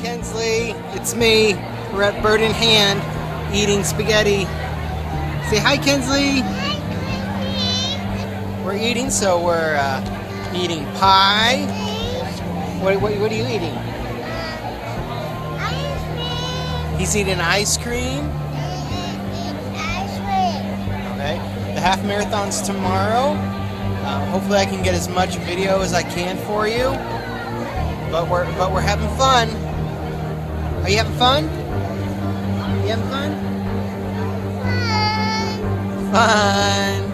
Kensley, it's me. We're at Bird in Hand eating spaghetti. Say hi, Kensley. We're eating, so we're eating pie. What are you eating? Ice cream. He's eating ice cream. Ice cream. Okay. The half marathon's tomorrow. Hopefully, I can get as much video as I can for you. But we're having fun. Are you having fun? You having fun? Fun.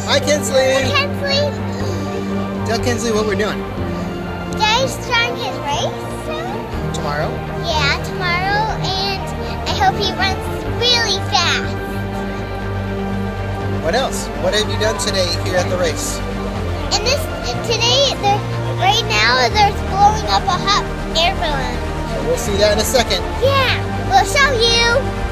Hi, Kensley. Kensley, Tell Kensley what we're doing Daddy's starting his race soon. tomorrow. Yeah, tomorrow, and I hope he runs really fast. What else? What have you done today here at the race? And right now, they're blowing up a hot air balloon. We'll see that in a second. Yeah, we'll show you.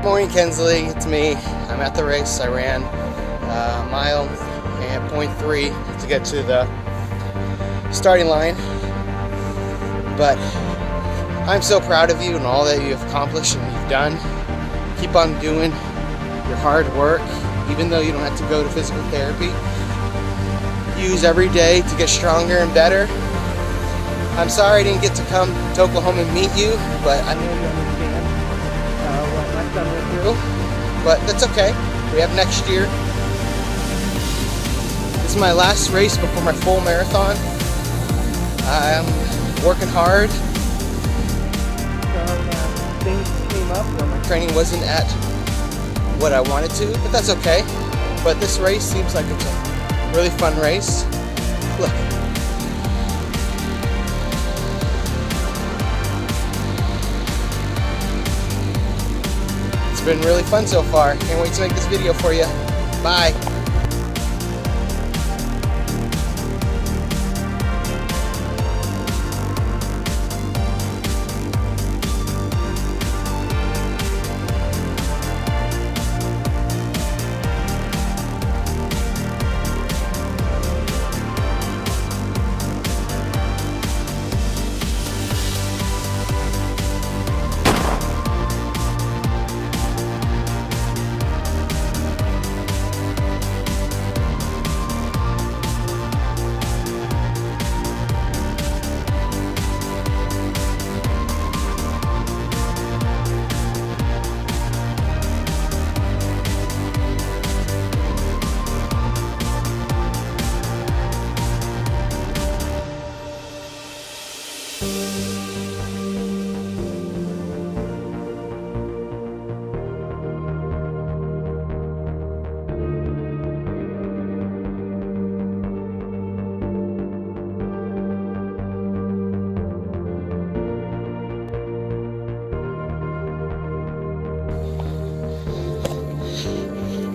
Morning, Kensley. It's me. I'm at the race. I ran a mile and 0.3 to get to the starting line. But I'm so proud of you and all that you've accomplished and you've done. Keep on doing your hard work, even though you don't have to go to physical therapy. Use every day to get stronger and better. I'm sorry I didn't get to come to Oklahoma and meet you, but I know you understand what my son went through. But that's okay. We have next year. This is my last race before my full marathon. I'm working hard. Things came up where my training wasn't at what I wanted to, but that's okay. But this race seems like it's a really fun race. Look. It's been really fun so far. Can't wait to make this video for you. Bye.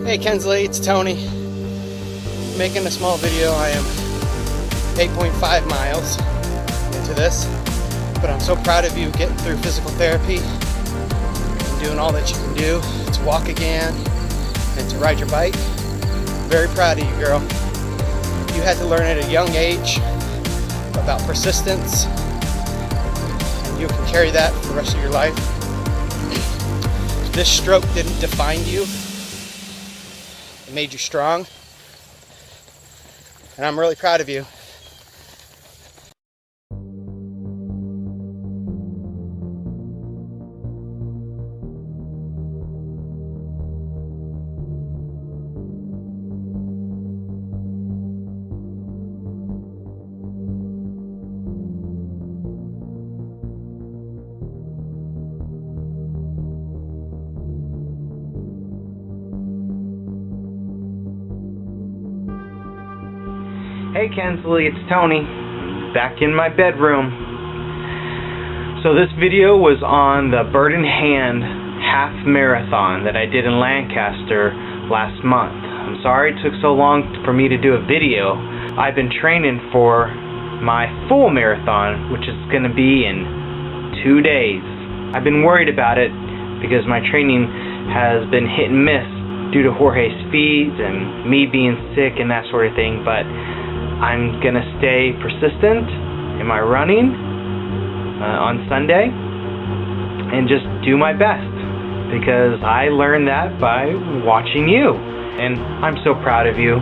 Hey Kensley, it's Tony. Making a small video. I am 8.5 miles into this, but I'm so proud of you getting through physical therapy and doing all that you can do to walk again and to ride your bike. Very proud of you, girl. You had to learn at a young age about persistence, and you can carry that for the rest of your life. This stroke didn't define you. It made you strong, and I'm really proud of you. Hey Kensley, it's Tony, back in my bedroom. So this video was on the Bird in Hand half marathon that I did in Lancaster last month. I'm sorry it took so long for me to do a video. I've been training for my full marathon, which is going to be in 2 days. I've been worried about it because my training has been hit and miss due to Jorge's feeds and me being sick and that sort of thing, but I'm gonna stay persistent in my running on Sunday and just do my best, because I learned that by watching you, and I'm so proud of you.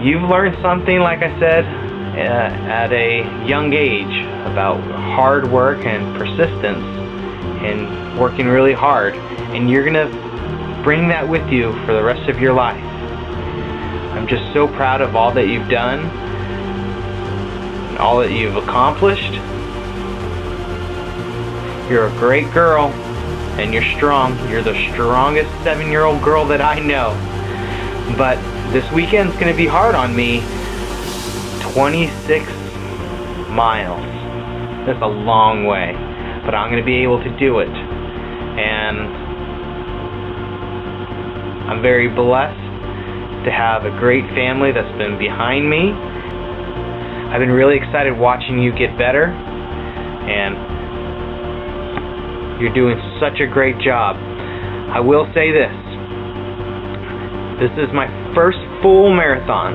You've learned something, like I said, at a young age about hard work and persistence and working really hard, and you're gonna bring that with you for the rest of your life. I'm just so proud of all that you've done and all that you've accomplished. You're a great girl and you're strong. You're the strongest 7-year-old girl that I know. But this weekend's gonna be hard on me. 26 miles. That's a long way, but I'm gonna be able to do it. And I'm very blessed to have a great family that's been behind me. I've been really excited watching you get better, and you're doing such a great job. I will say this is my first full marathon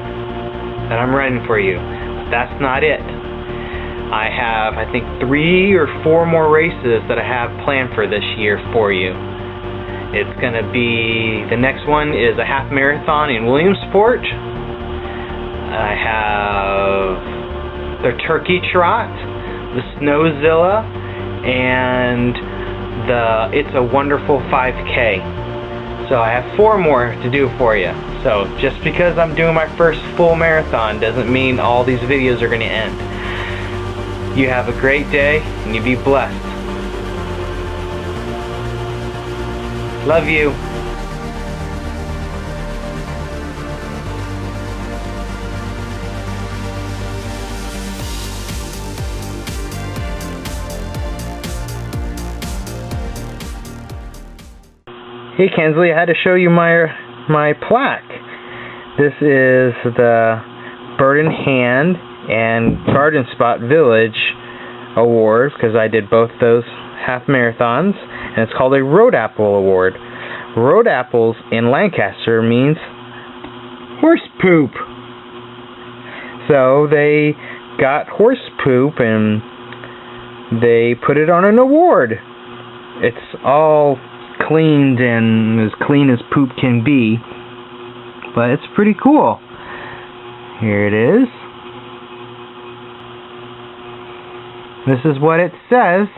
that I'm running for you. But that's not it. I have, I think, 3 or 4 more races that I have planned for this year for you. It's going to be, the next one is a half marathon in Williamsport. I have the Turkey Trot, the Snowzilla, and the It's a Wonderful 5K. So I have 4 more to do for you. So just because I'm doing my first full marathon doesn't mean all these videos are going to end. You have a great day and you be blessed. Love you. Hey Kensley, I had to show you my plaque. This is the Bird in Hand and Garden Spot Village Award, because I did both those half marathons, and it's called a Road Apple Award. Road apples in Lancaster means horse poop. So they got horse poop and they put it on an award. It's all cleaned and as clean as poop can be, but it's pretty cool. Here it is. This is what it says,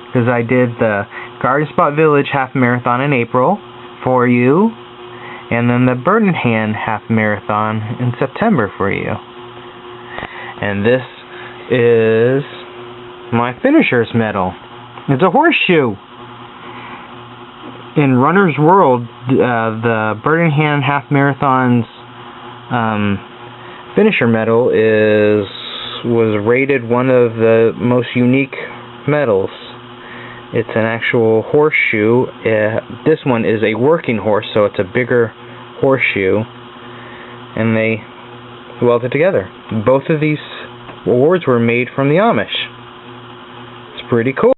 because I did the Garden Spot Village half marathon in April for you, and then the Bird in Hand half marathon in September for you. And this is my finisher's medal. It's a horseshoe. In Runner's World, the Bird in Hand half marathon's finisher medal was rated one of the most unique medals. It's an actual horseshoe. This one is a working horse, so it's a bigger horseshoe, and they welded together. Both of these awards were made from the Amish. It's pretty cool.